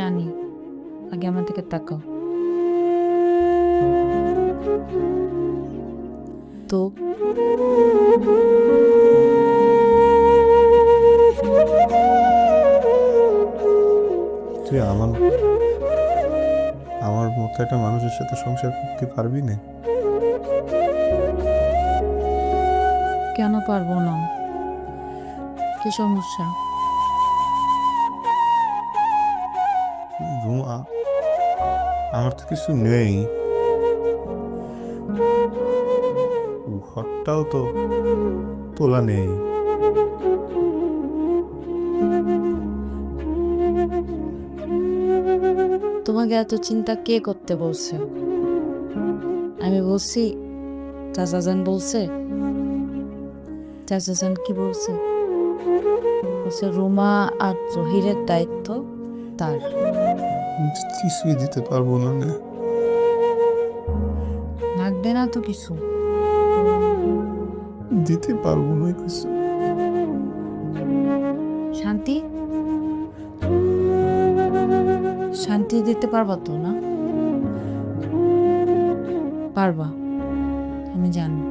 জানি, আগে আমার দিকে তাকাও। তো তুই আমার আমার মতো একটা মানুষের সাথে সংসার করতে পারবি না? কেন পারবো না? কি সমস্যা? রুমা, আমার তো কিছু নেই, ঘরটাও তো তোলা নেই। তোমাকে এত চিন্তা কে করতে বলছে? আমি বলছি? চাচাজান বলছে? চাচাজান কি বলছে? বলছে রুমা আর জহিরের দায়িত্ব তার। কিছুই দিতে পারবো না নে। লাগবে না তো কিছু। দিতে পারবো না কিছু। শান্তি, শান্তি দিতে পারবা তো না? পারবা, আমি জানি।